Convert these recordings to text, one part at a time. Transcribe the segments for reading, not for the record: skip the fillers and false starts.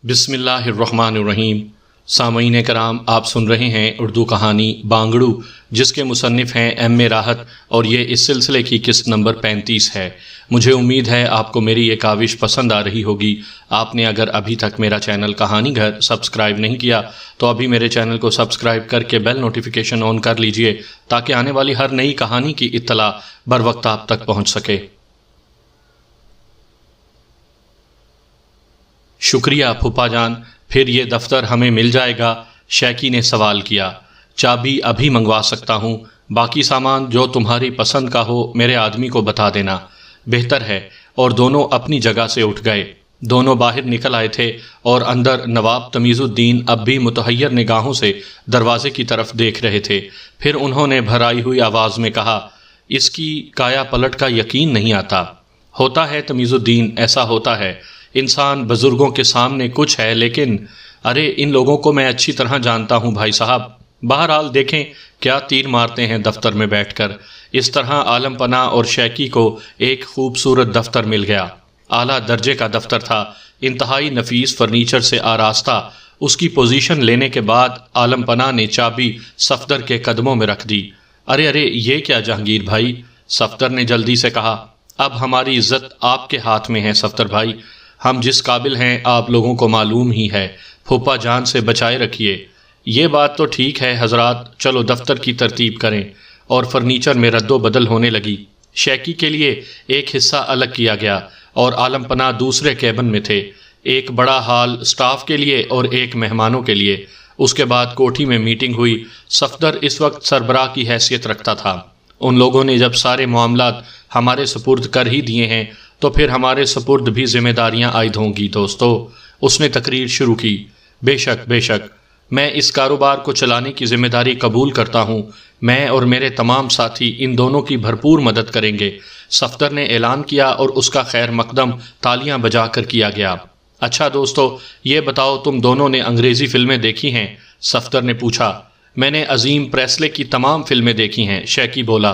بسم اللہ الرحمن الرحیم۔ سامعین کرام، آپ سن رہے ہیں اردو کہانی بانگڑو، جس کے مصنف ہیں ایم اے راحت، اور یہ اس سلسلے کی قسط نمبر 35 ہے۔ مجھے امید ہے آپ کو میری یہ کاوش پسند آ رہی ہوگی۔ آپ نے اگر ابھی تک میرا چینل کہانی گھر سبسکرائب نہیں کیا تو ابھی میرے چینل کو سبسکرائب کر کے بیل نوٹیفیکیشن آن کر لیجئے، تاکہ آنے والی ہر نئی کہانی کی اطلاع بر وقت آپ تک پہنچ سکے۔ شکریہ پھوپھا جان، پھر یہ دفتر ہمیں مل جائے گا؟ شیکی نے سوال کیا۔ چابی ابھی منگوا سکتا ہوں، باقی سامان جو تمہاری پسند کا ہو میرے آدمی کو بتا دینا۔ بہتر ہے۔ اور دونوں اپنی جگہ سے اٹھ گئے۔ دونوں باہر نکل آئے تھے اور اندر نواب تمیز الدین اب بھی متحیر نگاہوں سے دروازے کی طرف دیکھ رہے تھے۔ پھر انہوں نے بھرائی ہوئی آواز میں کہا، اس کی کایا پلٹ کا یقین نہیں آتا۔ ہوتا ہے تمیز الدین، ایسا ہوتا ہے۔ انسان بزرگوں کے سامنے کچھ ہے، لیکن ارے ان لوگوں کو میں اچھی طرح جانتا ہوں بھائی صاحب۔ بہرحال دیکھیں کیا تیر مارتے ہیں دفتر میں بیٹھ کر۔ اس طرح عالم پناہ اور شیکی کو ایک خوبصورت دفتر مل گیا۔ اعلیٰ درجے کا دفتر تھا، انتہائی نفیس فرنیچر سے آراستہ۔ اس کی پوزیشن لینے کے بعد عالم پناہ نے چابی صفدر کے قدموں میں رکھ دی۔ ارے یہ کیا جہانگیر بھائی؟ صفدر نے جلدی سے کہا، اب ہماری عزت آپ کے ہاتھ میں ہے صفدر بھائی۔ ہم جس قابل ہیں آپ لوگوں کو معلوم ہی ہے، پھوپھا جان سے بچائے رکھیے۔ یہ بات تو ٹھیک ہے حضرات، چلو دفتر کی ترتیب کریں۔ اور فرنیچر میں رد و بدل ہونے لگی۔ شیکی کے لیے ایک حصہ الگ کیا گیا اور عالم پناہ دوسرے کیبن میں تھے۔ ایک بڑا ہال سٹاف کے لیے اور ایک مہمانوں کے لیے۔ اس کے بعد کوٹھی میں میٹنگ ہوئی۔ صفدر اس وقت سربراہ کی حیثیت رکھتا تھا۔ ان لوگوں نے جب سارے معاملات ہمارے سپرد کر ہی دیے ہیں تو پھر ہمارے سپرد بھی ذمہ داریاں عائد ہوں گی دوستو۔ اس نے تقریر شروع کی۔ بے شک میں اس کاروبار کو چلانے کی ذمہ داری قبول کرتا ہوں۔ میں اور میرے تمام ساتھی ان دونوں کی بھرپور مدد کریں گے، صفدر نے اعلان کیا، اور اس کا خیر مقدم تالیاں بجا کر کیا گیا۔ اچھا دوستو، یہ بتاؤ تم دونوں نے انگریزی فلمیں دیکھی ہیں؟ صفدر نے پوچھا۔ میں نے عظیم پریسلے کی تمام فلمیں دیکھی ہیں، شیکی بولا۔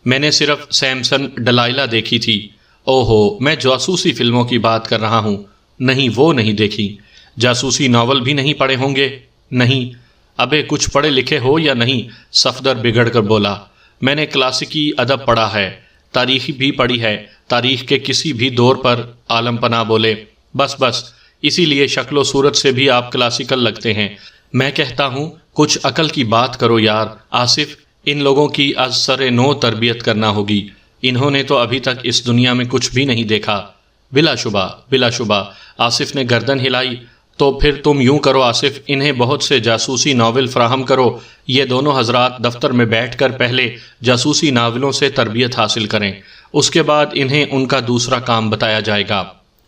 میں نے صرف سیمسن ڈلائلا دیکھی تھی۔ اوہو، میں جاسوسی فلموں کی بات کر رہا ہوں۔ نہیں، وہ نہیں دیکھی۔ جاسوسی ناول بھی نہیں پڑھے ہوں گے؟ نہیں۔ ابے کچھ پڑھے لکھے ہو یا نہیں؟ صفدر بگڑ کر بولا۔ میں نے کلاسیکی ادب پڑھا ہے، تاریخ بھی پڑھی ہے، تاریخ کے کسی بھی دور پر۔ عالم پناہ بولے۔ بس اسی لیے شکل و صورت سے بھی آپ کلاسیکل لگتے ہیں۔ میں کہتا ہوں کچھ عقل کی بات کرو یار آصف، ان لوگوں کی از سر نو تربیت کرنا ہوگی۔ انہوں نے تو ابھی تک اس دنیا میں کچھ بھی نہیں دیکھا۔ بلا شبہ، آصف نے گردن ہلائی۔ تو پھر تم یوں کرو آصف، انہیں بہت سے جاسوسی ناول فراہم کرو۔ یہ دونوں حضرات دفتر میں بیٹھ کر پہلے جاسوسی ناولوں سے تربیت حاصل کریں، اس کے بعد انہیں ان کا دوسرا کام بتایا جائے گا۔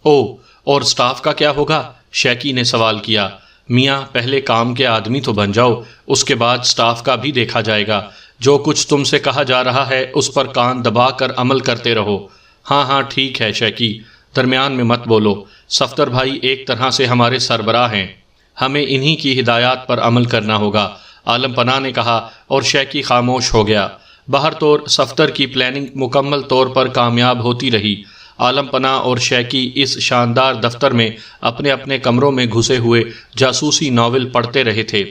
اور سٹاف کا کیا ہوگا؟ شیکی نے سوال کیا۔ میاں پہلے کام کے آدمی تو بن جاؤ، اس کے بعد سٹاف کا بھی دیکھا جائے گا۔ جو کچھ تم سے کہا جا رہا ہے اس پر کان دبا کر عمل کرتے رہو۔ ہاں ٹھیک ہے شیکی، درمیان میں مت بولو۔ صفدر بھائی ایک طرح سے ہمارے سربراہ ہیں، ہمیں انہی کی ہدایات پر عمل کرنا ہوگا، عالم پناہ نے کہا، اور شیکی خاموش ہو گیا۔ بہر طور صفدر کی پلاننگ مکمل طور پر کامیاب ہوتی رہی۔ عالم پناہ اور شیکی اس شاندار دفتر میں اپنے اپنے کمروں میں گھسے ہوئے جاسوسی ناول پڑھتے رہے تھے۔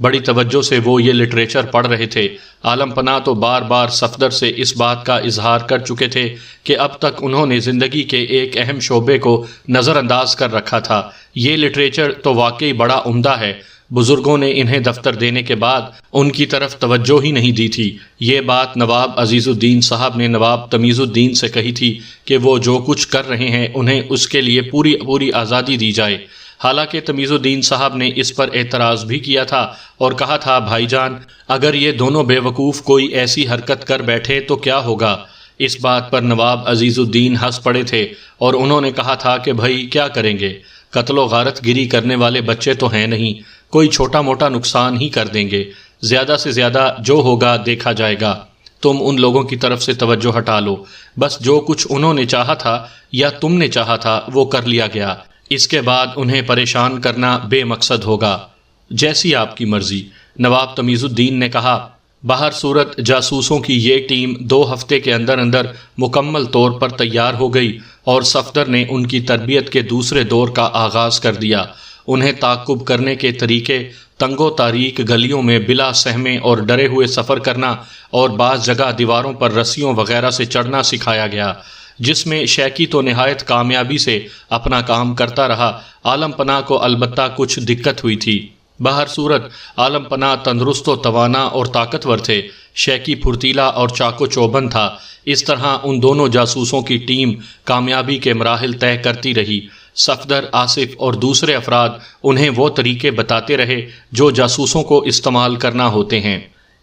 بڑی توجہ سے وہ یہ لٹریچر پڑھ رہے تھے۔ عالم پناہ تو بار بار صفدر سے اس بات کا اظہار کر چکے تھے کہ اب تک انہوں نے زندگی کے ایک اہم شعبے کو نظر انداز کر رکھا تھا۔ یہ لٹریچر تو واقعی بڑا عمدہ ہے۔ بزرگوں نے انہیں دفتر دینے کے بعد ان کی طرف توجہ ہی نہیں دی تھی۔ یہ بات نواب عزیز الدین صاحب نے نواب تمیز الدین سے کہی تھی کہ وہ جو کچھ کر رہے ہیں انہیں اس کے لیے پوری آزادی دی جائے۔ حالانکہ تمیز الدین صاحب نے اس پر اعتراض بھی کیا تھا اور کہا تھا، بھائی جان اگر یہ دونوں بے وقوف کوئی ایسی حرکت کر بیٹھے تو کیا ہوگا؟ اس بات پر نواب عزیز الدین ہنس پڑے تھے اور انہوں نے کہا تھا کہ بھائی کیا کریں گے، قتل و غارت گیری کرنے والے بچے تو ہیں نہیں، کوئی چھوٹا موٹا نقصان ہی کر دیں گے، زیادہ سے زیادہ جو ہوگا دیکھا جائے گا۔ تم ان لوگوں کی طرف سے توجہ ہٹا لو، بس جو کچھ انہوں نے چاہا تھا یا تم نے چاہا تھا وہ کر لیا گیا، اس کے بعد انہیں پریشان کرنا بے مقصد ہوگا۔ جیسی آپ کی مرضی، نواب تمیز الدین نے کہا۔ بہر صورت جاسوسوں کی یہ ٹیم 2 ہفتے کے اندر مکمل طور پر تیار ہو گئی اور صفدر نے ان کی تربیت کے دوسرے دور کا آغاز کر دیا۔ انہیں تعقب کرنے کے طریقے تنگ و تاریک گلیوں میں بلا سہمے اور ڈرے ہوئے سفر کرنا اور بعض جگہ دیواروں پر رسیوں وغیرہ سے چڑھنا سکھایا گیا، جس میں شیکی تو نہایت کامیابی سے اپنا کام کرتا رہا۔ عالم پناہ کو البتہ کچھ دقت ہوئی تھی۔ بہر صورت عالم پناہ تندرست و توانا اور طاقتور تھے، شیکی پھرتیلا اور چاق و چوبند تھا۔ اس طرح ان دونوں جاسوسوں کی ٹیم کامیابی کے مراحل طے کرتی رہی۔ صفدر، آصف اور دوسرے افراد انہیں وہ طریقے بتاتے رہے جو جاسوسوں کو استعمال کرنا ہوتے ہیں۔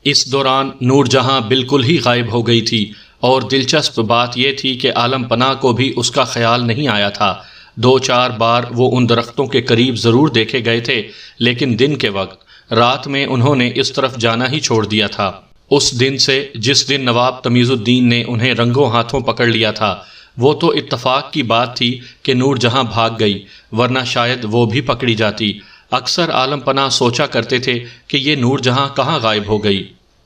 اس دوران نور جہاں بالکل ہی غائب ہو گئی تھی، اور دلچسپ بات یہ تھی کہ عالم پناہ کو بھی اس کا خیال نہیں آیا تھا۔ 2-4 بار وہ ان درختوں کے قریب ضرور دیکھے گئے تھے، لیکن دن کے وقت، رات میں انہوں نے اس طرف جانا ہی چھوڑ دیا تھا۔ اس دن سے جس دن نواب تمیز الدین نے انہیں رنگوں ہاتھوں پکڑ لیا تھا، وہ تو اتفاق کی بات تھی کہ نور جہاں بھاگ گئی، ورنہ شاید وہ بھی پکڑی جاتی۔ اکثر عالم پناہ سوچا کرتے تھے کہ یہ نور جہاں کہاں غائب ہو گئی۔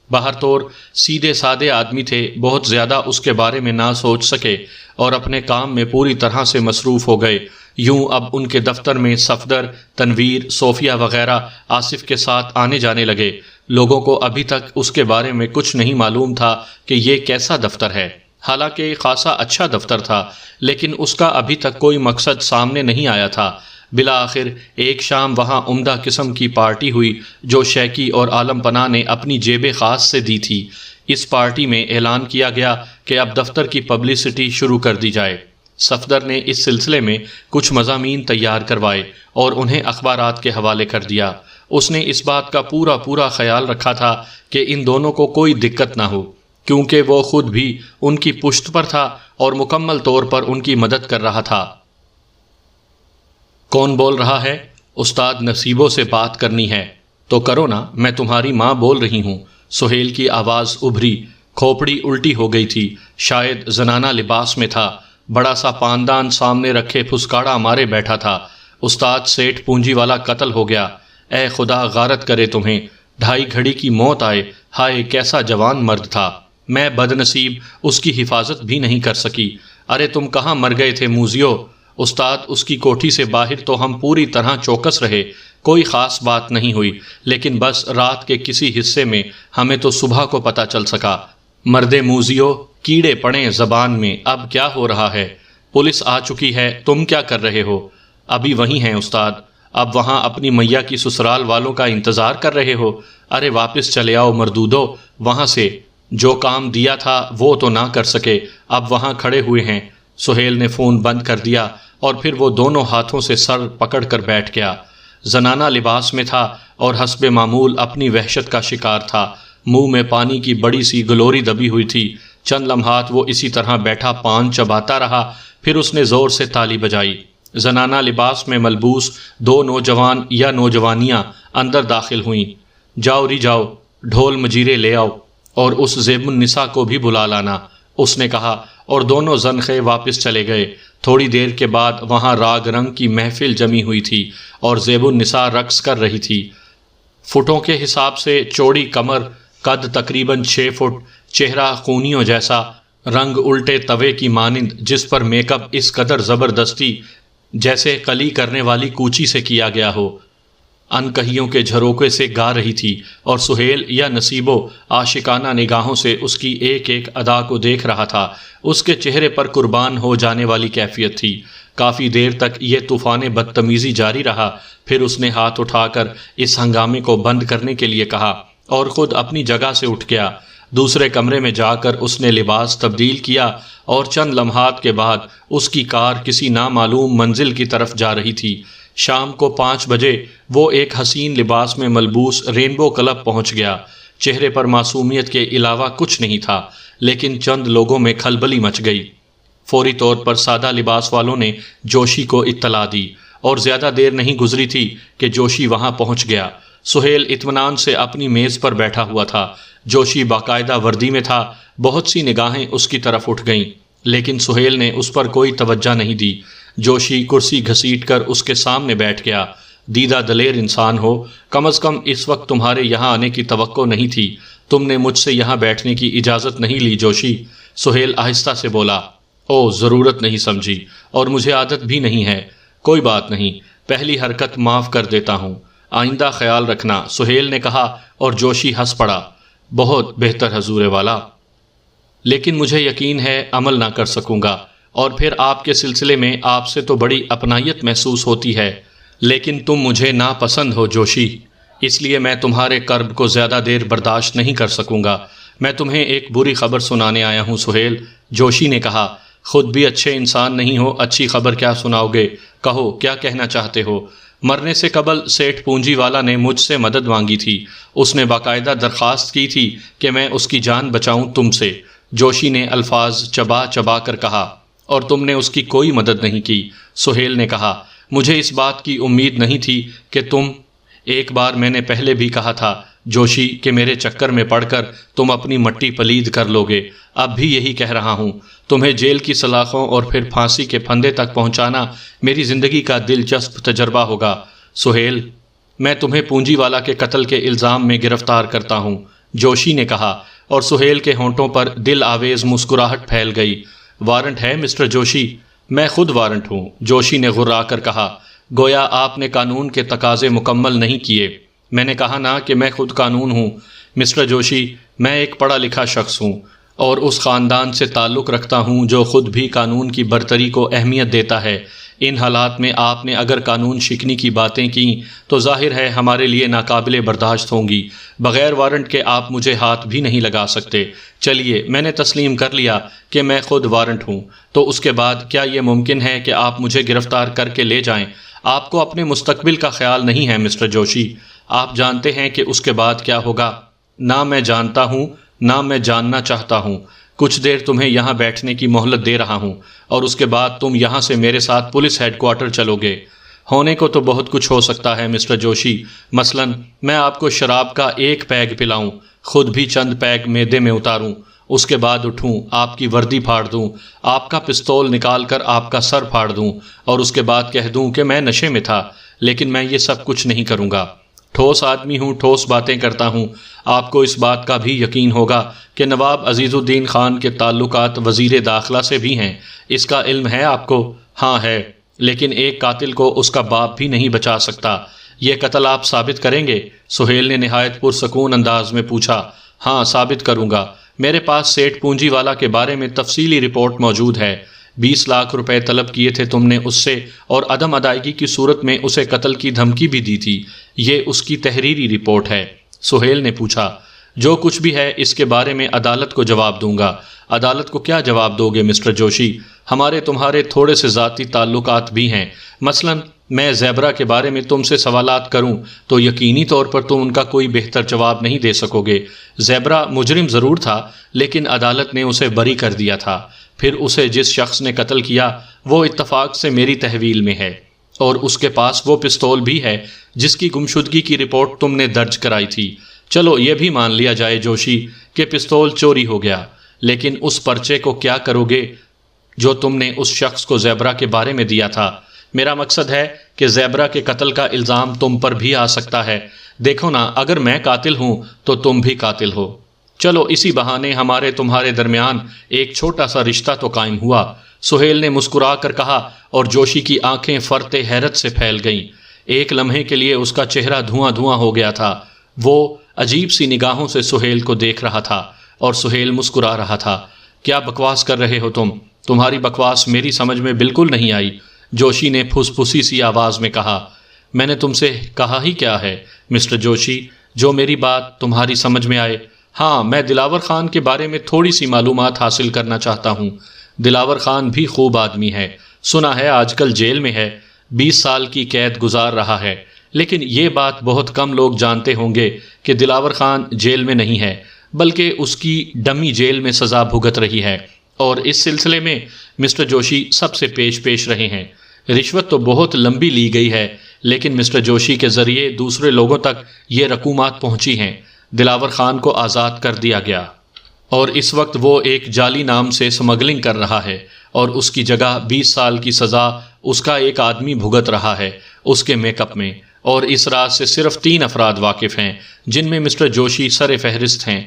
بہر طور سیدھے سادے آدمی تھے، بہت زیادہ اس کے بارے میں نہ سوچ سکے اور اپنے کام میں پوری طرح سے مصروف ہو گئے۔ یوں اب ان کے دفتر میں صفدر، تنویر، صوفیہ وغیرہ آصف کے ساتھ آنے جانے لگے۔ لوگوں کو ابھی تک اس کے بارے میں کچھ نہیں معلوم تھا کہ یہ کیسا دفتر ہے۔ حالانکہ خاصا اچھا دفتر تھا، لیکن اس کا ابھی تک کوئی مقصد سامنے نہیں آیا تھا۔ بالآخر ایک شام وہاں عمدہ قسم کی پارٹی ہوئی جو شیکی اور عالم پناہ نے اپنی جیب خاص سے دی تھی۔ اس پارٹی میں اعلان کیا گیا کہ اب دفتر کی پبلسٹی شروع کر دی جائے۔ صفدر نے اس سلسلے میں کچھ مضامین تیار کروائے اور انہیں اخبارات کے حوالے کر دیا۔ اس نے اس بات کا پورا خیال رکھا تھا کہ ان دونوں کو کوئی دقت نہ ہو، کیونکہ وہ خود بھی ان کی پشت پر تھا اور مکمل طور پر ان کی مدد کر رہا تھا۔ کون بول رہا ہے؟ استاد نصیبوں سے بات کرنی ہے تو کرو نا، میں تمہاری ماں بول رہی ہوں۔ سہیل کی آواز ابھری، کھوپڑی الٹی ہو گئی تھی، شاید زنانہ لباس میں تھا، بڑا سا پاندان سامنے رکھے پھسکاڑا مارے بیٹھا تھا۔ استاد سیٹھ پونجی والا قتل ہو گیا، اے خدا غارت کرے تمہیں، 2:30 گھڑی کی موت آئے، ہائے کیسا جوان مرد تھا، میں بد نصیب اس کی حفاظت بھی نہیں کر سکی۔ ارے تم کہاں مر گئے تھے موذیو؟ استاد، اس کی کوٹھی سے باہر تو ہم پوری طرح چوکس رہے، کوئی خاص بات نہیں ہوئی، لیکن بس رات کے کسی حصے میں ہمیں تو صبح کو پتہ چل سکا۔ مرد موذیو، کیڑے پڑیں زبان میں، اب کیا ہو رہا ہے؟ پولیس آ چکی ہے، تم کیا کر رہے ہو؟ ابھی وہیں ہیں استاد۔ اب وہاں اپنی میاں کی سسرال والوں کا انتظار کر رہے ہو؟ ارے واپس چلے آؤ مردودو، وہاں سے جو کام دیا تھا وہ تو نہ کر سکے، اب وہاں کھڑے ہوئے ہیں۔ سہیل نے فون بند کر دیا اور پھر وہ دونوں ہاتھوں سے سر پکڑ کر بیٹھ گیا۔ زنانہ لباس میں تھا اور حسب معمول اپنی وحشت کا شکار تھا۔ منہ میں پانی کی بڑی سی گلوری دبی ہوئی تھی۔ چند لمحات وہ اسی طرح بیٹھا پان چباتا رہا، پھر اس نے زور سے تالی بجائی۔ زنانہ لباس میں ملبوس 2 نوجوان یا نوجوانیاں اندر داخل ہوئیں۔ جاؤ ری جاؤ، ڈھول مجیرے لے آؤ اور اس زیب النساء کو بھی بلا لانا، اس نے کہا، اور دونوں زنخے واپس چلے گئے۔ تھوڑی دیر کے بعد وہاں راگ رنگ کی محفل جمی ہوئی تھی اور زیب النساء رقص کر رہی تھی۔ فٹوں کے حساب سے چوڑی کمر، قد تقریباً 6 فٹ، چہرہ خونیوں جیسا، رنگ الٹے توے کی مانند جس پر میک اپ اس قدر زبردستی جیسے قلی کرنے والی کوچی سے کیا گیا ہو، انکہیوں کے جھروکے سے گا رہی تھی، اور سہیل یا نصیبو عاشقانہ نگاہوں سے اس کی ایک ایک ادا کو دیکھ رہا تھا۔ اس کے چہرے پر قربان ہو جانے والی کیفیت تھی۔ کافی دیر تک یہ طوفان بدتمیزی جاری رہا، پھر اس نے ہاتھ اٹھا کر اس ہنگامے کو بند کرنے کے لیے کہا اور خود اپنی جگہ سے اٹھ گیا۔ دوسرے کمرے میں جا کر اس نے لباس تبدیل کیا اور چند لمحات کے بعد اس کی کار کسی نامعلوم منزل کی طرف جا رہی تھی۔ شام کو 5 بجے وہ ایک حسین لباس میں ملبوس رینبو کلب پہنچ گیا۔ چہرے پر معصومیت کے علاوہ کچھ نہیں تھا، لیکن چند لوگوں میں کھلبلی مچ گئی۔ فوری طور پر سادہ لباس والوں نے جوشی کو اطلاع دی اور زیادہ دیر نہیں گزری تھی کہ جوشی وہاں پہنچ گیا۔ سہیل اطمینان سے اپنی میز پر بیٹھا ہوا تھا۔ جوشی باقاعدہ وردی میں تھا۔ بہت سی نگاہیں اس کی طرف اٹھ گئیں، لیکن سہیل نے اس پر کوئی توجہ نہیں دی۔ جوشی کرسی گھسیٹ کر اس کے سامنے بیٹھ گیا۔ دیدہ دلیر انسان ہو، کم از کم اس وقت تمہارے یہاں آنے کی توقع نہیں تھی، تم نے مجھ سے یہاں بیٹھنے کی اجازت نہیں لی جوشی، سہیل آہستہ سے بولا۔ او ضرورت نہیں سمجھی، اور مجھے عادت بھی نہیں ہے۔ کوئی بات نہیں، پہلی حرکت معاف کر دیتا ہوں، آئندہ خیال رکھنا، سہیل نے کہا، اور جوشی ہنس پڑا۔ بہت بہتر حضور والا، لیکن مجھے یقین ہے عمل نہ کر سکوں گا، اور پھر آپ کے سلسلے میں آپ سے تو بڑی اپنائیت محسوس ہوتی ہے، لیکن تم مجھے ناپسند ہو جوشی، اس لیے میں تمہارے کرب کو زیادہ دیر برداشت نہیں کر سکوں گا۔ میں تمہیں ایک بری خبر سنانے آیا ہوں سہیل، جوشی نے کہا۔ خود بھی اچھے انسان نہیں ہو، اچھی خبر کیا سناؤ گے؟ کہو، کیا کہنا چاہتے ہو؟ مرنے سے قبل سیٹھ پونجی والا نے مجھ سے مدد مانگی تھی، اس نے باقاعدہ درخواست کی تھی کہ میں اس کی جان بچاؤں تم سے، جوشی نے الفاظ چبا چبا کر کہا۔ اور تم نے اس کی کوئی مدد نہیں کی، سہیل نے کہا۔ مجھے اس بات کی امید نہیں تھی کہ تم، ایک بار میں نے پہلے بھی کہا تھا جوشی کہ میرے چکر میں پڑ کر تم اپنی مٹی پلید کر لو گے، اب بھی یہی کہہ رہا ہوں۔ تمہیں جیل کی سلاخوں اور پھر پھانسی کے پھندے تک پہنچانا میری زندگی کا دلچسپ تجربہ ہوگا۔ سہیل، میں تمہیں پونجی والا کے قتل کے الزام میں گرفتار کرتا ہوں، جوشی نے کہا، اور سہیل کے ہونٹوں پر دل آویز مسکراہٹ پھیل گئی۔ وارنٹ ہے مسٹر جوشی؟ میں خود وارنٹ ہوں، جوشی نے غرا کر کہا، گویا آپ نے قانون کے تقاضے مکمل نہیں کیے۔ میں نے کہا نا کہ میں خود قانون ہوں مسٹر جوشی، میں ایک پڑھا لکھا شخص ہوں اور اس خاندان سے تعلق رکھتا ہوں جو خود بھی قانون کی برتری کو اہمیت دیتا ہے۔ ان حالات میں آپ نے اگر قانون شکنی کی باتیں کیں تو ظاہر ہے ہمارے لیے ناقابل برداشت ہوں گی۔ بغیر وارنٹ کے آپ مجھے ہاتھ بھی نہیں لگا سکتے۔ چلیے، میں نے تسلیم کر لیا کہ میں خود وارنٹ ہوں، تو اس کے بعد کیا یہ ممکن ہے کہ آپ مجھے گرفتار کر کے لے جائیں؟ آپ کو اپنے مستقبل کا خیال نہیں ہے مسٹر جوشی؟ آپ جانتے ہیں کہ اس کے بعد کیا ہوگا؟ نہ میں جانتا ہوں، نہ میں جاننا چاہتا ہوں۔ کچھ دیر تمہیں یہاں بیٹھنے کی مہلت دے رہا ہوں، اور اس کے بعد تم یہاں سے میرے ساتھ پولیس ہیڈ کوارٹر چلو گے۔ ہونے کو تو بہت کچھ ہو سکتا ہے مسٹر جوشی، مثلاً میں آپ کو شراب کا ایک پیگ پلاؤں، خود بھی چند پیگ معدے میں اتاروں، اس کے بعد اٹھوں، آپ کی وردی پھاڑ دوں، آپ کا پستول نکال کر آپ کا سر پھاڑ دوں، اور اس کے بعد کہہ دوں کہ میں نشے میں تھا، لیکن میں یہ سب کچھ نہیں کروں گا۔ ٹھوس آدمی ہوں، ٹھوس باتیں کرتا ہوں۔ آپ کو اس بات کا بھی یقین ہوگا کہ نواب عزیز الدین خان کے تعلقات وزیر داخلہ سے بھی ہیں، اس کا علم ہے آپ کو؟ ہاں ہے، لیکن ایک قاتل کو اس کا باپ بھی نہیں بچا سکتا۔ یہ قتل آپ ثابت کریں گے؟ سہیل نے نہایت پرسکون انداز میں پوچھا۔ ہاں، ثابت کروں گا۔ میرے پاس سیٹھ پونجی والا کے بارے میں تفصیلی رپورٹ موجود ہے۔ 20 لاکھ روپے طلب کیے تھے تم نے اس سے، اور عدم ادائیگی کی صورت میں اسے قتل کی دھمکی بھی دی تھی۔ یہ اس کی تحریری رپورٹ ہے۔ سہیل نے پوچھا۔ جو کچھ بھی ہے اس کے بارے میں عدالت کو جواب دوں گا۔ عدالت کو کیا جواب دو گے مسٹر جوشی؟ ہمارے تمہارے تھوڑے سے ذاتی تعلقات بھی ہیں، مثلاً میں زیبرا کے بارے میں تم سے سوالات کروں تو یقینی طور پر تم ان کا کوئی بہتر جواب نہیں دے سکو گے۔ زیبرا مجرم ضرور تھا، لیکن عدالت نے اسے بری کر دیا تھا۔ پھر اسے جس شخص نے قتل کیا وہ اتفاق سے میری تحویل میں ہے، اور اس کے پاس وہ پستول بھی ہے جس کی گمشدگی کی رپورٹ تم نے درج کرائی تھی۔ چلو یہ بھی مان لیا جائے جوشی کہ پستول چوری ہو گیا، لیکن اس پرچے کو کیا کرو گے جو تم نے اس شخص کو زیبرا کے بارے میں دیا تھا؟ میرا مقصد ہے کہ زیبرا کے قتل کا الزام تم پر بھی آ سکتا ہے۔ دیکھو نا، اگر میں قاتل ہوں تو تم بھی قاتل ہو۔ چلو اسی بہانے ہمارے تمہارے درمیان ایک چھوٹا سا رشتہ تو قائم ہوا، سہیل نے مسکرا کر کہا، اور جوشی کی آنکھیں فرتے حیرت سے پھیل گئیں۔ ایک لمحے کے لیے اس کا چہرہ دھواں دھواں ہو گیا تھا۔ وہ عجیب سی نگاہوں سے سہیل کو دیکھ رہا تھا، اور سہیل مسکرا رہا تھا۔ کیا بکواس کر رہے ہو تم؟ تمہاری بکواس میری سمجھ میں بالکل نہیں آئی، جوشی نے پھسپھسی سی آواز میں کہا۔ میں نے تم سے کہا ہی کیا ہے مسٹر جوشی جو میری بات تمہاری سمجھ میں آئے؟ ہاں، میں دلاور خان کے بارے میں تھوڑی سی معلومات حاصل کرنا چاہتا ہوں۔ دلاور خان بھی خوب آدمی ہے، سنا ہے آج کل جیل میں ہے، 20 سال کی قید گزار رہا ہے، لیکن یہ بات بہت کم لوگ جانتے ہوں گے کہ دلاور خان جیل میں نہیں ہے، بلکہ اس کی ڈمی جیل میں سزا بھگت رہی ہے، اور اس سلسلے میں مسٹر جوشی سب سے پیش رہے ہیں۔ رشوت تو بہت لمبی لی گئی ہے، لیکن مسٹر جوشی کے ذریعے دوسرے لوگوں تک یہ رقومات پہنچی ہیں۔ دلاور خان کو آزاد کر دیا گیا، اور اس وقت وہ ایک جعلی نام سے سمگلنگ کر رہا ہے، اور اس کی جگہ 20 سال کی سزا اس کا ایک آدمی بھگت رہا ہے اس کے میک اپ میں۔ اور اس راز سے صرف 3 افراد واقف ہیں جن میں مسٹر جوشی سر فہرست ہیں۔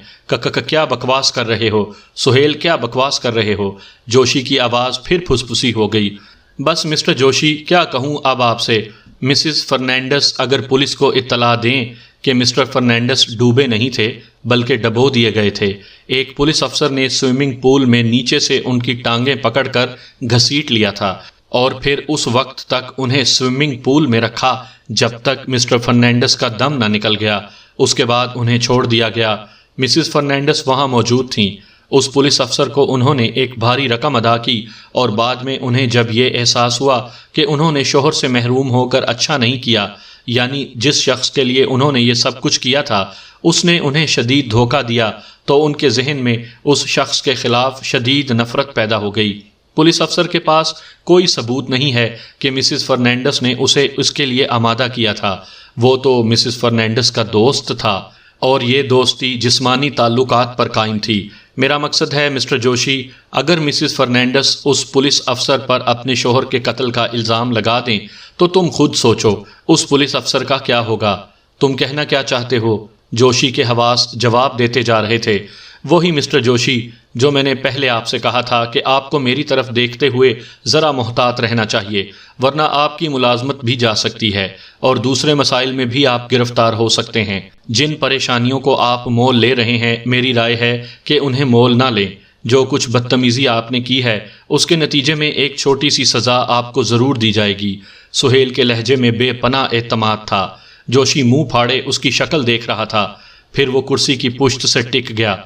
کیا بکواس کر رہے ہو سہیل، کیا بکواس کر رہے ہو؟ جوشی کی آواز پھر پھسپھسی ہو گئی۔ بس مسٹر جوشی، کیا کہوں اب آپ سے؟ مسز فرنینڈس اگر پولیس کو اطلاع دیں کہ مسٹر فرنینڈس ڈوبے نہیں تھے بلکہ ڈبو دیے گئے تھے۔ ایک پولیس افسر نے سوئمنگ پول میں نیچے سے ان کی ٹانگیں پکڑ کر گھسیٹ لیا تھا اور پھر اس وقت تک انہیں سوئمنگ پول میں رکھا جب تک مسٹر فرنینڈس کا دم نہ نکل گیا۔ اس کے بعد انہیں چھوڑ دیا گیا۔ مسز فرنینڈس وہاں موجود تھیں۔ اس پولیس افسر کو انہوں نے ایک بھاری رقم ادا کی اور بعد میں انہیں جب یہ احساس ہوا کہ انہوں نے شوہر سے محروم ہو کر اچھا نہیں کیا، یعنی جس شخص کے لیے انہوں نے یہ سب کچھ کیا تھا اس نے انہیں شدید دھوکہ دیا، تو ان کے ذہن میں اس شخص کے خلاف شدید نفرت پیدا ہو گئی۔ پولیس افسر کے پاس کوئی ثبوت نہیں ہے کہ مسز فرنینڈس نے اسے اس کے لیے آمادہ کیا تھا۔ وہ تو مسز فرنینڈس کا دوست تھا اور یہ دوستی جسمانی تعلقات پر قائم تھی۔ میرا مقصد ہے مسٹر جوشی، اگر مسز فرنینڈس اس پولیس افسر پر اپنے شوہر کے قتل کا الزام لگا دیں تو تم خود سوچو اس پولیس افسر کا کیا ہوگا۔ تم کہنا کیا چاہتے ہو؟ جوشی کے حواس جواب دیتے جا رہے تھے۔ وہی مسٹر جوشی جو میں نے پہلے آپ سے کہا تھا کہ آپ کو میری طرف دیکھتے ہوئے ذرا محتاط رہنا چاہیے، ورنہ آپ کی ملازمت بھی جا سکتی ہے اور دوسرے مسائل میں بھی آپ گرفتار ہو سکتے ہیں۔ جن پریشانیوں کو آپ مول لے رہے ہیں، میری رائے ہے کہ انہیں مول نہ لیں۔ جو کچھ بدتمیزی آپ نے کی ہے اس کے نتیجے میں ایک چھوٹی سی سزا آپ کو ضرور دی جائے گی۔ سہیل کے لہجے میں بے پناہ اعتماد تھا۔ جوشی منہ پھاڑے اس کی شکل دیکھ رہا تھا، پھر وہ کرسی کی پشت سے ٹک گیا۔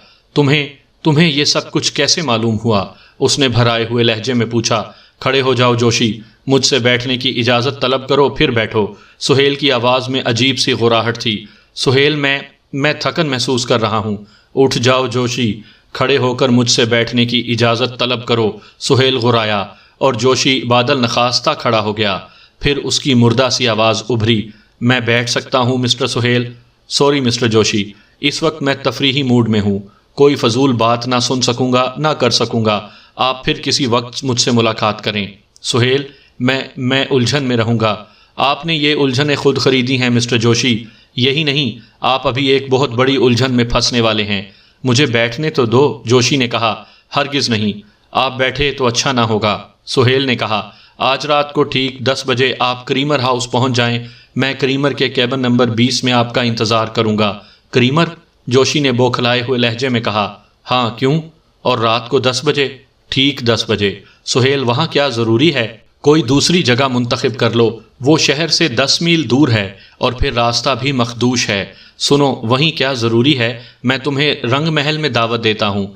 تمہیں یہ سب کچھ کیسے معلوم ہوا؟ اس نے بھرائے ہوئے لہجے میں پوچھا۔ کھڑے ہو جاؤ جوشی، مجھ سے بیٹھنے کی اجازت طلب کرو پھر بیٹھو۔ سہیل کی آواز میں عجیب سی غراہٹ تھی۔ سہیل، میں تھکن محسوس کر رہا ہوں۔ اٹھ جاؤ جوشی، کھڑے ہو کر مجھ سے بیٹھنے کی اجازت طلب کرو۔ سہیل غرایا اور جوشی بادل نخواستہ کھڑا ہو گیا۔ پھر اس کی مردہ سی آواز ابھری، میں بیٹھ سکتا ہوں mister Sohail? Sorry mister Joshi, اس وقت میں تفریحی موڈ میں ہوں، کوئی فضول بات نہ سن سکوں گا نہ کر سکوں گا۔ آپ پھر کسی وقت مجھ سے ملاقات کریں۔ سہیل، میں الجھن میں رہوں گا۔ آپ نے یہ الجھنیں خود خریدی ہیں مسٹر جوشی۔ یہی نہیں، آپ ابھی ایک بہت بڑی الجھن میں پھنسنے والے ہیں۔ مجھے بیٹھنے تو دو، جوشی نے کہا۔ ہرگز نہیں، آپ بیٹھے تو اچھا نہ ہوگا، سہیل نے کہا۔ آج رات کو ٹھیک 10 بجے آپ کریمر ہاؤس پہنچ جائیں۔ میں کریمر کے کیبن نمبر 20 میں آپ کا انتظار کروں گا۔ کریمر؟ جوشی نے بوکھلائے ہوئے لہجے میں کہا۔ ہاں، کیوں؟ اور رات کو 10 بجے؟ ٹھیک 10 بجے۔ سہیل، وہاں کیا ضروری ہے؟ کوئی دوسری جگہ منتخب کر لو، وہ شہر سے 10 میل دور ہے اور پھر راستہ بھی مخدوش ہے۔ سنو، وہیں کیا ضروری ہے، میں تمہیں رنگ محل میں دعوت دیتا ہوں۔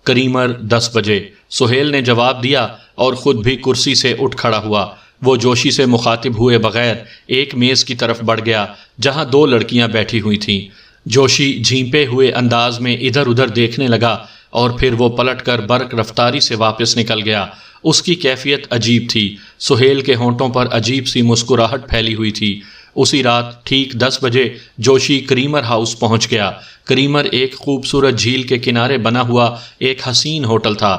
کریمر 10 بجے، سہیل نے جواب دیا اور خود بھی کرسی سے اٹھ کھڑا ہوا۔ وہ جوشی سے مخاطب ہوئے بغیر ایک میز کی طرف بڑھ گیا جہاں 2 لڑکیاں بیٹھی ہوئی تھیں۔ جوشی جھیپے ہوئے انداز میں ادھر ادھر دیکھنے لگا اور پھر وہ پلٹ کر برق رفتاری سے واپس نکل گیا۔ اس کی کیفیت عجیب تھی۔ سہیل کے ہونٹوں پر عجیب سی مسکراہٹ پھیلی ہوئی تھی۔ اسی رات ٹھیک 10 بجے جوشی کریمر ہاؤس پہنچ گیا۔ کریمر ایک خوبصورت جھیل کے کنارے بنا ہوا ایک حسین ہوٹل تھا۔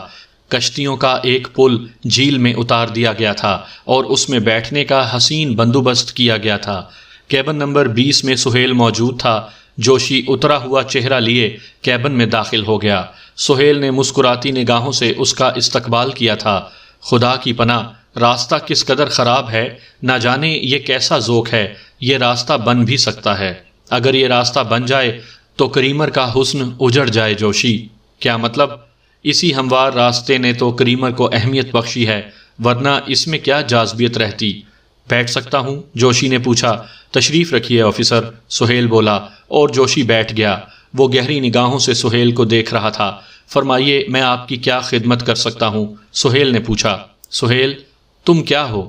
کشتیوں کا ایک پل جھیل میں اتار دیا گیا تھا اور اس میں بیٹھنے کا حسین بندوبست کیا گیا تھا۔ کیبن نمبر 20 میں سہیل موجود تھا۔ جوشی اترا ہوا چہرہ لیے کیبن میں داخل ہو گیا۔ سہیل نے مسکراتی نگاہوں سے اس کا استقبال کیا تھا۔ خدا کی پناہ، راستہ کس قدر خراب ہے، نہ جانے یہ کیسا ذوق ہے۔ یہ راستہ بن بھی سکتا ہے۔ اگر یہ راستہ بن جائے تو کریمر کا حسن اجڑ جائے جوشی۔ کیا مطلب؟ اسی ہموار راستے نے تو کریمر کو اہمیت بخشی ہے، ورنہ اس میں کیا جاذبیت رہتی۔ بیٹھ سکتا ہوں؟ جوشی نے پوچھا۔ تشریف رکھیے آفیسر، سہیل بولا اور جوشی بیٹھ گیا۔ وہ گہری نگاہوں سے سہیل کو دیکھ رہا تھا۔ فرمائیے، میں آپ کی کیا خدمت کر سکتا ہوں؟ سہیل نے پوچھا۔ سہیل، تم کیا ہو؟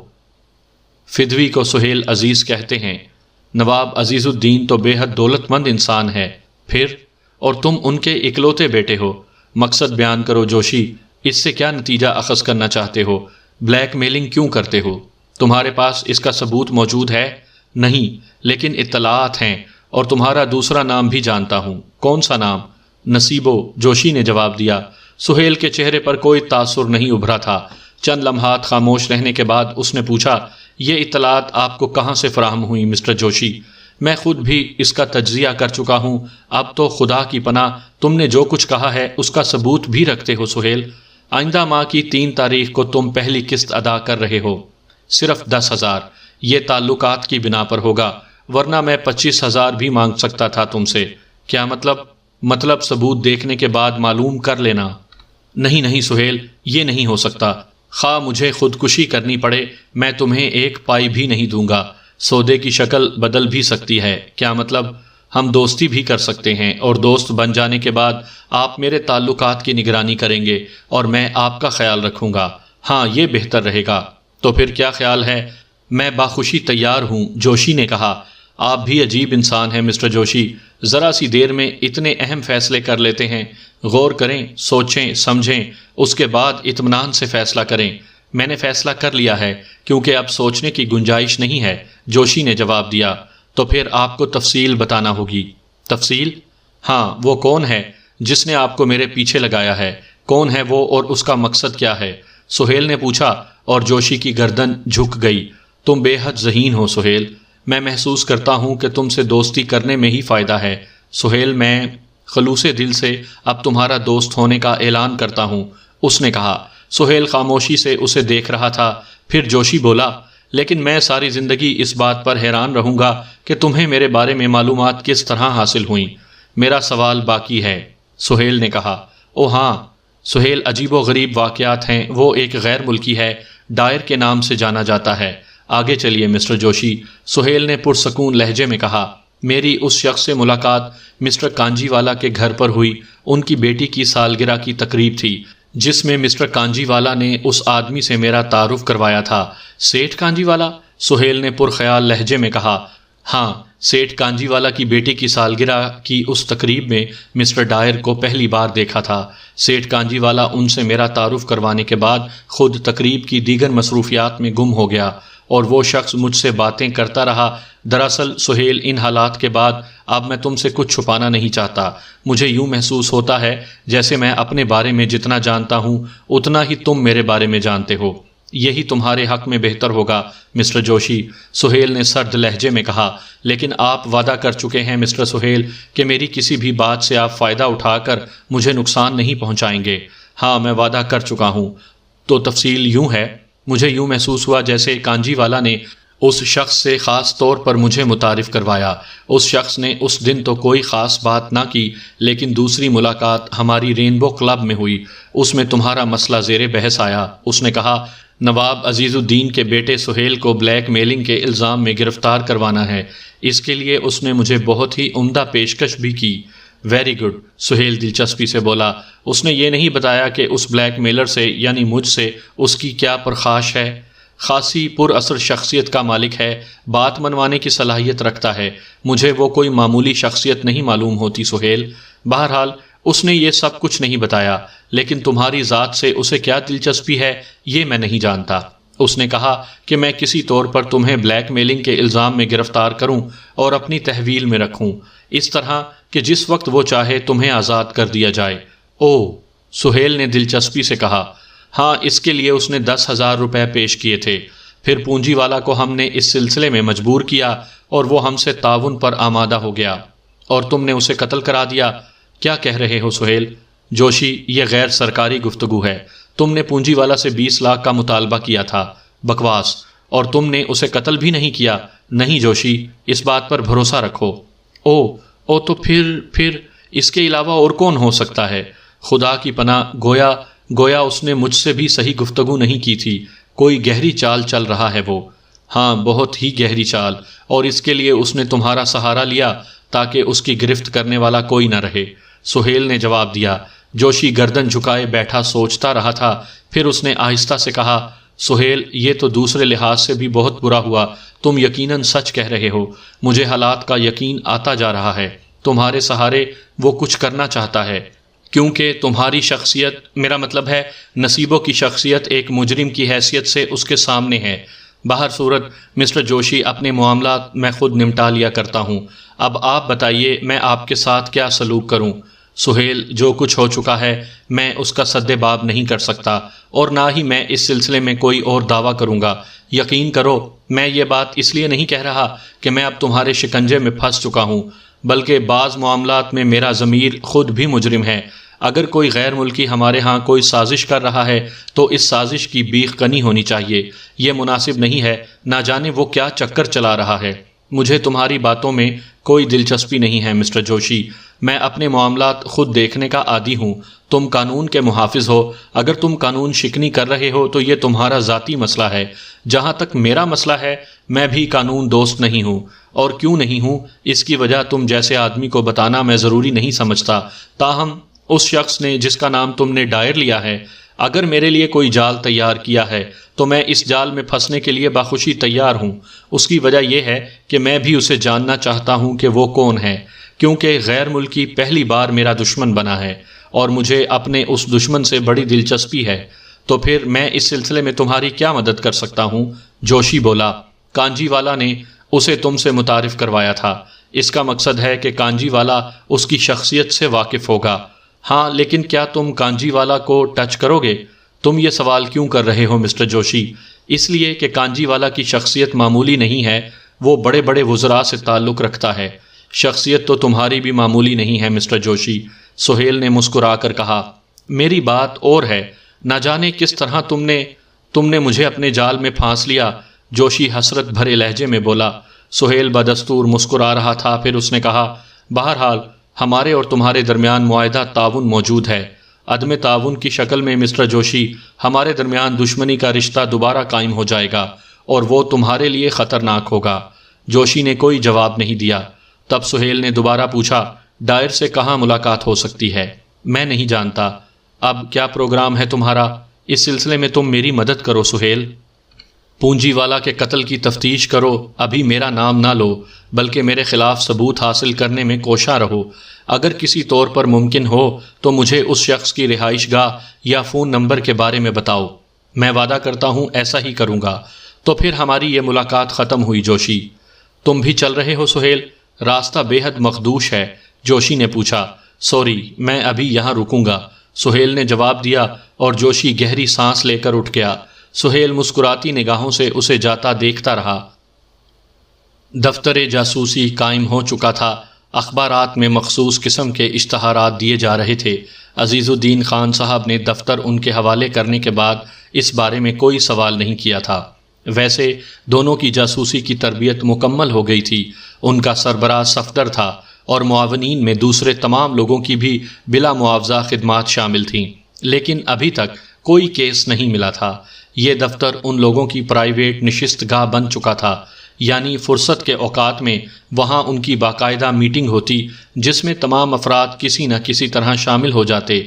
فدوی کو سہیل عزیز کہتے ہیں۔ نواب عزیز الدین تو بے حد دولت مند انسان ہے۔ پھر؟ اور تم ان کے اکلوتے بیٹے ہو۔ مقصد بیان کرو جوشی، اس سے کیا نتیجہ اخذ کرنا چاہتے ہو؟ بلیک میلنگ کیوں کرتے ہو؟ تمہارے پاس اس کا ثبوت موجود ہے؟ نہیں، لیکن اطلاعات ہیں، اور تمہارا دوسرا نام بھی جانتا ہوں۔ کون سا نام؟ نصیبو، جوشی نے جواب دیا۔ سہیل کے چہرے پر کوئی تاثر نہیں ابھرا تھا۔ چند لمحات خاموش رہنے کے بعد اس نے پوچھا، یہ اطلاعات آپ کو کہاں سے فراہم ہوئی مسٹر جوشی؟ میں خود بھی اس کا تجزیہ کر چکا ہوں۔ اب تو خدا کی پناہ تم نے جو کچھ کہا ہے اس کا ثبوت بھی رکھتے ہو سہیل۔ آئندہ ماہ کی 3 تاریخ کو تم پہلی قسط ادا کر رہے ہو، صرف 10,000۔ یہ تعلقات کی بنا پر ہوگا، ورنہ میں 25,000 بھی مانگ سکتا تھا تم سے۔ کیا مطلب ثبوت دیکھنے کے بعد معلوم کر لینا۔ نہیں سہیل، یہ نہیں ہو سکتا۔ خواہ مجھے خودکشی کرنی پڑے، میں تمہیں 1 پائی بھی نہیں دوں گا۔ سودے کی شکل بدل بھی سکتی ہے۔ کیا مطلب؟ ہم دوستی بھی کر سکتے ہیں، اور دوست بن جانے کے بعد آپ میرے تعلقات کی نگرانی کریں گے اور میں آپ کا خیال رکھوں گا۔ ہاں، یہ بہتر رہے گا۔ تو پھر کیا خیال ہے؟ میں باخوشی تیار ہوں، جوشی نے کہا۔ آپ بھی عجیب انسان ہیں مسٹر جوشی، ذرا سی دیر میں اتنے اہم فیصلے کر لیتے ہیں۔ غور کریں، سوچیں، سمجھیں، اس کے بعد اطمینان سے فیصلہ کریں۔ میں نے فیصلہ کر لیا ہے، کیونکہ اب سوچنے کی گنجائش نہیں ہے، جوشی نے جواب دیا۔ تو پھر آپ کو تفصیل بتانا ہوگی۔ تفصیل؟ ہاں، وہ کون ہے جس نے آپ کو میرے پیچھے لگایا ہے؟ کون ہے وہ اور اس کا مقصد کیا ہے؟ سہیل نے پوچھا، اور جوشی کی گردن جھک گئی۔ تم بے حد ذہین ہو سہیل، میں محسوس کرتا ہوں کہ تم سے دوستی کرنے میں ہی فائدہ ہے۔ سہیل، میں خلوص دل سے اب تمہارا دوست ہونے کا اعلان کرتا ہوں، اس نے کہا۔ سہیل خاموشی سے اسے دیکھ رہا تھا، پھر جوشی بولا، لیکن میں ساری زندگی اس بات پر حیران رہوں گا کہ تمہیں میرے بارے میں معلومات کس طرح حاصل ہوئیں۔ میرا سوال باقی ہے، سہیل نے کہا۔ او ہاں، سہیل، عجیب و غریب واقعات ہیں۔ وہ ایک غیر ملکی ہے، ڈائر کے نام سے جانا جاتا ہے۔ آگے چلیے مسٹر جوشی، سہیل نے پرسکون لہجے میں کہا۔ میری اس شخص سے ملاقات مسٹر کانجی والا کے گھر پر ہوئی۔ ان کی بیٹی کی سالگرہ کی تقریب تھی، جس میں مسٹر کانجی والا نے اس آدمی سے میرا تعارف کروایا تھا۔ سیٹھ کانجی والا؟ سہیل نے پرخیال لہجے میں کہا۔ ہاں، سیٹھ کانجی والا کی بیٹی کی سالگرہ کی اس تقریب میں مسٹر ڈائر کو پہلی بار دیکھا تھا۔ سیٹھ کانجی والا ان سے میرا تعارف کروانے کے بعد خود تقریب کی دیگر مصروفیات میں گم ہو گیا، اور وہ شخص مجھ سے باتیں کرتا رہا۔ دراصل سہیل، ان حالات کے بعد اب میں تم سے کچھ چھپانا نہیں چاہتا۔ مجھے یوں محسوس ہوتا ہے جیسے میں اپنے بارے میں جتنا جانتا ہوں اتنا ہی تم میرے بارے میں جانتے ہو۔ یہی تمہارے حق میں بہتر ہوگا مسٹر جوشی، سہیل نے سرد لہجے میں کہا۔ لیکن آپ وعدہ کر چکے ہیں مسٹر سہیل کہ میری کسی بھی بات سے آپ فائدہ اٹھا کر مجھے نقصان نہیں پہنچائیں گے۔ ہاں، میں وعدہ کر چکا ہوں۔ تو تفصیل یوں ہے، مجھے یوں محسوس ہوا جیسے کانجی والا نے اس شخص سے خاص طور پر مجھے متعارف کروایا۔ اس شخص نے اس دن تو کوئی خاص بات نہ کی، لیکن دوسری ملاقات ہماری رینبو کلب میں ہوئی۔ اس میں تمہارا مسئلہ زیر بحث آیا۔ اس نے کہا، نواب عزیز الدین کے بیٹے سہیل کو بلیک میلنگ کے الزام میں گرفتار کروانا ہے۔ اس کے لیے اس نے مجھے بہت ہی عمدہ پیشکش بھی کی۔ ویری گڈ، سہیل دلچسپی سے بولا۔ اس نے یہ نہیں بتایا کہ اس بلیک میلر سے یعنی مجھ سے اس کی کیا پرخاش ہے؟ خاصی پر اثر شخصیت کا مالک ہے، بات منوانے کی صلاحیت رکھتا ہے۔ مجھے وہ کوئی معمولی شخصیت نہیں معلوم ہوتی سہیل۔ بہرحال اس نے یہ سب کچھ نہیں بتایا، لیکن تمہاری ذات سے اسے کیا دلچسپی ہے یہ میں نہیں جانتا۔ اس نے کہا کہ میں کسی طور پر تمہیں بلیک میلنگ کے الزام میں گرفتار کروں اور اپنی تحویل میں رکھوں، اس طرح کہ جس وقت وہ چاہے تمہیں آزاد کر دیا جائے۔ او، سہیل نے دلچسپی سے کہا۔ ہاں، اس کے لیے اس نے 10,000 روپے پیش کیے تھے۔ پھر پونجی والا کو ہم نے اس سلسلے میں مجبور کیا اور وہ ہم سے تعاون پر آمادہ ہو گیا، اور تم نے اسے قتل کرا دیا۔ کیا کہہ رہے ہو سہیل؟ جوشی، یہ غیر سرکاری گفتگو ہے۔ تم نے پونجی والا سے 20 لاکھ کا مطالبہ کیا تھا۔ بکواس! اور تم نے اسے قتل بھی نہیں کیا؟ نہیں جوشی، اس بات پر بھروسہ رکھو۔ او تو پھر اس کے علاوہ اور کون ہو سکتا ہے؟ خدا کی پناہ، گویا اس نے مجھ سے بھی صحیح گفتگو نہیں کی تھی۔ کوئی گہری چال چل رہا ہے وہ۔ ہاں، بہت ہی گہری چال، اور اس کے لیے اس نے تمہارا سہارا لیا تاکہ اس کی گرفت کرنے والا کوئی نہ رہے، سہیل نے جواب دیا۔ جوشی گردن جھکائے بیٹھا سوچتا رہا تھا، پھر اس نے آہستہ سے کہا، سہیل، یہ تو دوسرے لحاظ سے بھی بہت برا ہوا۔ تم یقیناً سچ کہہ رہے ہو۔ مجھے حالات کا یقین آتا جا رہا ہے۔ تمہارے سہارے وہ کچھ کرنا چاہتا ہے، کیونکہ تمہاری شخصیت، میرا مطلب ہے نصیبوں کی شخصیت، ایک مجرم کی حیثیت سے اس کے سامنے ہے۔ باہر صورت مسٹر جوشی، اپنے معاملات میں خود نمٹا لیا کرتا ہوں۔ اب آپ بتائیے میں آپ کے ساتھ کیا سلوک کروں؟ سہیل، جو کچھ ہو چکا ہے میں اس کا سد باب نہیں کر سکتا، اور نہ ہی میں اس سلسلے میں کوئی اور دعویٰ کروں گا۔ یقین کرو میں یہ بات اس لیے نہیں کہہ رہا کہ میں اب تمہارے شکنجے میں پھنس چکا ہوں، بلکہ بعض معاملات میں میرا ضمیر خود بھی مجرم ہے۔ اگر کوئی غیر ملکی ہمارے ہاں کوئی سازش کر رہا ہے تو اس سازش کی بیخ کنی ہونی چاہیے۔ یہ مناسب نہیں ہے، نہ جانے وہ کیا چکر چلا رہا ہے۔ مجھے تمہاری باتوں میں کوئی دلچسپی نہیں ہے مسٹر جوشی، میں اپنے معاملات خود دیکھنے کا عادی ہوں۔ تم قانون کے محافظ ہو، اگر تم قانون شکنی کر رہے ہو تو یہ تمہارا ذاتی مسئلہ ہے۔ جہاں تک میرا مسئلہ ہے، میں بھی قانون دوست نہیں ہوں، اور کیوں نہیں ہوں اس کی وجہ تم جیسے آدمی کو بتانا میں ضروری نہیں سمجھتا۔ تاہم اس شخص نے جس کا نام تم نے ڈائر لیا ہے، اگر میرے لیے کوئی جال تیار کیا ہے تو میں اس جال میں پھنسنے کے لیے بخوشی تیار ہوں۔ اس کی وجہ یہ ہے کہ میں بھی اسے جاننا چاہتا ہوں کہ وہ کون ہے، کیونکہ غیر ملکی پہلی بار میرا دشمن بنا ہے اور مجھے اپنے اس دشمن سے بڑی دلچسپی ہے۔ تو پھر میں اس سلسلے میں تمہاری کیا مدد کر سکتا ہوں؟ جوشی بولا۔ کانجی والا نے اسے تم سے متعارف کروایا تھا۔ اس کا مقصد ہے کہ کانجی والا اس کی شخصیت سے واقف ہوگا۔ ہاں، لیکن کیا تم کانجی والا کو ٹچ کرو گے؟ تم یہ سوال کیوں کر رہے ہو مسٹر جوشی؟ اس لیے کہ کانجی والا کی شخصیت معمولی نہیں ہے، وہ بڑے بڑے وزراء سے تعلق رکھتا ہے۔ شخصیت تو تمہاری بھی معمولی نہیں ہے مسٹر جوشی، سہیل نے مسکرا کر کہا۔ میری بات اور ہے، نہ جانے کس طرح تم نے مجھے اپنے جال میں پھانس لیا، جوشی حسرت بھرے لہجے میں بولا۔ سہیل بدستور مسکرا رہا تھا، پھر اس نے کہا، بہرحال ہمارے اور تمہارے درمیان معاہدہ تعاون موجود ہے۔ عدم تعاون کی شکل میں مسٹر جوشی ہمارے درمیان دشمنی کا رشتہ دوبارہ قائم ہو جائے گا اور وہ تمہارے لیے خطرناک ہوگا۔ جوشی نے کوئی جواب نہیں دیا۔ تب سہیل نے دوبارہ پوچھا، ڈائر سے کہاں ملاقات ہو سکتی ہے؟ میں نہیں جانتا۔ اب کیا پروگرام ہے تمہارا؟ اس سلسلے میں تم میری مدد کرو سہیل۔ پونجی والا کے قتل کی تفتیش کرو، ابھی میرا نام نہ لو، بلکہ میرے خلاف ثبوت حاصل کرنے میں کوشاں رہو۔ اگر کسی طور پر ممکن ہو تو مجھے اس شخص کی رہائش گاہ یا فون نمبر کے بارے میں بتاؤ۔ میں وعدہ کرتا ہوں ایسا ہی کروں گا۔ تو پھر ہماری یہ ملاقات ختم ہوئی جوشی۔ تم بھی چل رہے ہو سہیل؟ راستہ بے حد مخدوش ہے، جوشی نے پوچھا۔ سوری، میں ابھی یہاں رکوں گا، سہیل نے جواب دیا، اور جوشی گہری سانس لے کر اٹھ گیا۔ سہیل مسکراتی نگاہوں سے اسے جاتا دیکھتا رہا۔ دفتر جاسوسی قائم ہو چکا تھا۔ اخبارات میں مخصوص قسم کے اشتہارات دیے جا رہے تھے۔ عزیز الدین خان صاحب نے دفتر ان کے حوالے کرنے کے بعد اس بارے میں کوئی سوال نہیں کیا تھا۔ ویسے دونوں کی جاسوسی کی تربیت مکمل ہو گئی تھی۔ ان کا سربراہ صفدر تھا اور معاونین میں دوسرے تمام لوگوں کی بھی بلا معاوضہ خدمات شامل تھیں، لیکن ابھی تک کوئی کیس نہیں ملا تھا۔ یہ دفتر ان لوگوں کی پرائیویٹ نشست گاہ بن چکا تھا، یعنی فرصت کے اوقات میں وہاں ان کی باقاعدہ میٹنگ ہوتی جس میں تمام افراد کسی نہ کسی طرح شامل ہو جاتے۔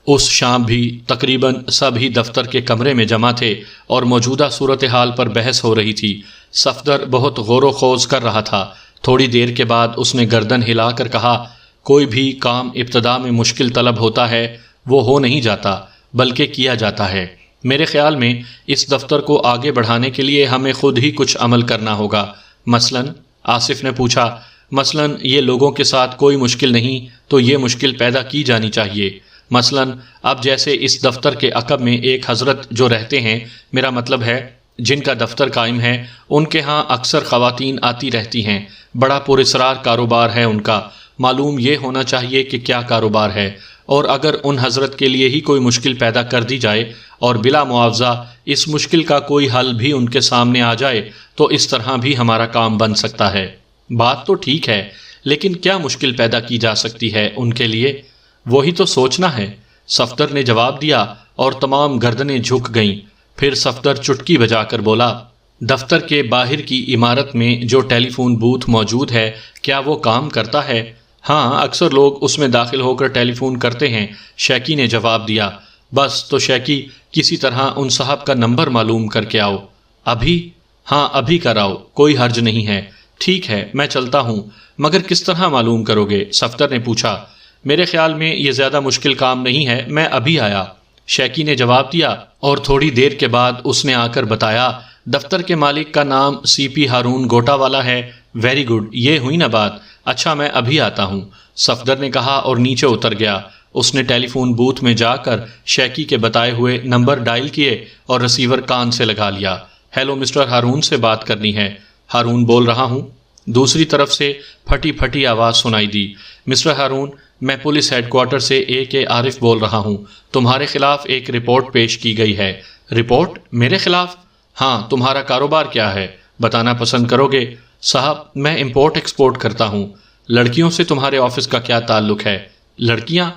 اس شام بھی تقریباً سب ہی دفتر کے کمرے میں جمع تھے اور موجودہ صورتحال پر بحث ہو رہی تھی۔ صفدر بہت غور و خوض کر رہا تھا۔ تھوڑی دیر کے بعد اس نے گردن ہلا کر کہا، کوئی بھی کام ابتدا میں مشکل طلب ہوتا ہے وہ ہو نہیں جاتا بلکہ کیا جاتا ہے۔ میرے خیال میں اس دفتر کو آگے بڑھانے کے لیے ہمیں خود ہی کچھ عمل کرنا ہوگا۔ مثلاً؟ آصف نے پوچھا۔ مثلاً یہ لوگوں کے ساتھ کوئی مشکل نہیں تو یہ مشکل پیدا کی جانی چاہیے۔ مثلاً اب جیسے اس دفتر کے عقب میں ایک حضرت جو رہتے ہیں، میرا مطلب ہے جن کا دفتر قائم ہے، ان کے ہاں اکثر خواتین آتی رہتی ہیں، بڑا پراسرار کاروبار ہے ان کا۔ معلوم یہ ہونا چاہیے کہ کیا کاروبار ہے، اور اگر ان حضرت کے لیے ہی کوئی مشکل پیدا کر دی جائے اور بلا معاوضہ اس مشکل کا کوئی حل بھی ان کے سامنے آ جائے تو اس طرح بھی ہمارا کام بن سکتا ہے۔ بات تو ٹھیک ہے، لیکن کیا مشکل پیدا کی جا سکتی ہے ان کے لیے؟ وہی تو سوچنا ہے، صفدر نے جواب دیا، اور تمام گردنیں جھک گئیں۔ پھر صفدر چٹکی بجا کر بولا، دفتر کے باہر کی عمارت میں جو ٹیلی فون بوتھ موجود ہے کیا وہ کام کرتا ہے؟ ہاں، اکثر لوگ اس میں داخل ہو کر ٹیلی فون کرتے ہیں، شیکی نے جواب دیا۔ بس تو شیکی کسی طرح ان صاحب کا نمبر معلوم کر کے آؤ۔ ابھی؟ ہاں ابھی کراؤ، کوئی حرج نہیں ہے۔ ٹھیک ہے، میں چلتا ہوں، مگر کس طرح معلوم کرو گے؟ صفدر نے پوچھا۔ میرے خیال میں یہ زیادہ مشکل کام نہیں ہے، میں ابھی آیا، شیکی نے جواب دیا، اور تھوڑی دیر کے بعد اس نے آ کر بتایا، دفتر کے مالک کا نام سی پی ہارون گوٹا والا ہے۔ ویری گڈ، یہ ہوئی نا بات؟ اچھا، میں ابھی آتا ہوں، صفدر نے کہا اور نیچے اتر گیا۔ اس نے ٹیلی فون بوتھ میں جا کر شیکی کے بتائے ہوئے نمبر ڈائل کیے اور ریسیور کان سے لگا لیا۔ ہیلو مسٹر ہارون سے بات کرنی ہے۔ ہارون بول رہا ہوں۔ دوسری طرف سے پھٹی پھٹی آواز سنائی دی۔ مسٹر ہارون، میں پولیس ہیڈ کوارٹر سے اے عارف بول رہا ہوں۔ تمہارے خلاف ایک رپورٹ پیش کی گئی ہے۔ رپورٹ؟ میرے خلاف؟ ہاں، تمہارا کاروبار کیا ہے؟ بتانا پسند کرو گے؟ صاحب، میں امپورٹ ایکسپورٹ کرتا ہوں۔ لڑکیوں سے تمہارے آفس کا کیا تعلق ہے؟ لڑکیاں؟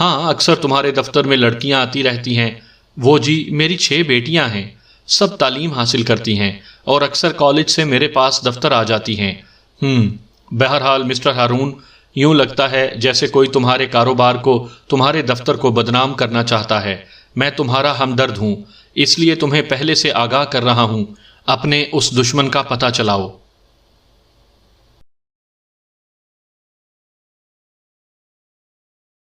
ہاں، اکثر تمہارے دفتر میں لڑکیاں آتی رہتی ہیں۔ وہ جی، میری 6 بیٹیاں ہیں، سب تعلیم حاصل کرتی ہیں اور اکثر کالج سے میرے پاس دفتر آ جاتی ہیں۔ بہرحال مسٹر ہارون، یوں لگتا ہے جیسے کوئی تمہارے کاروبار کو، تمہارے دفتر کو بدنام کرنا چاہتا ہے۔ میں تمہارا ہمدرد ہوں، اس لیے تمہیں پہلے سے آگاہ کر رہا ہوں، اپنے اس دشمن کا پتہ چلاؤ۔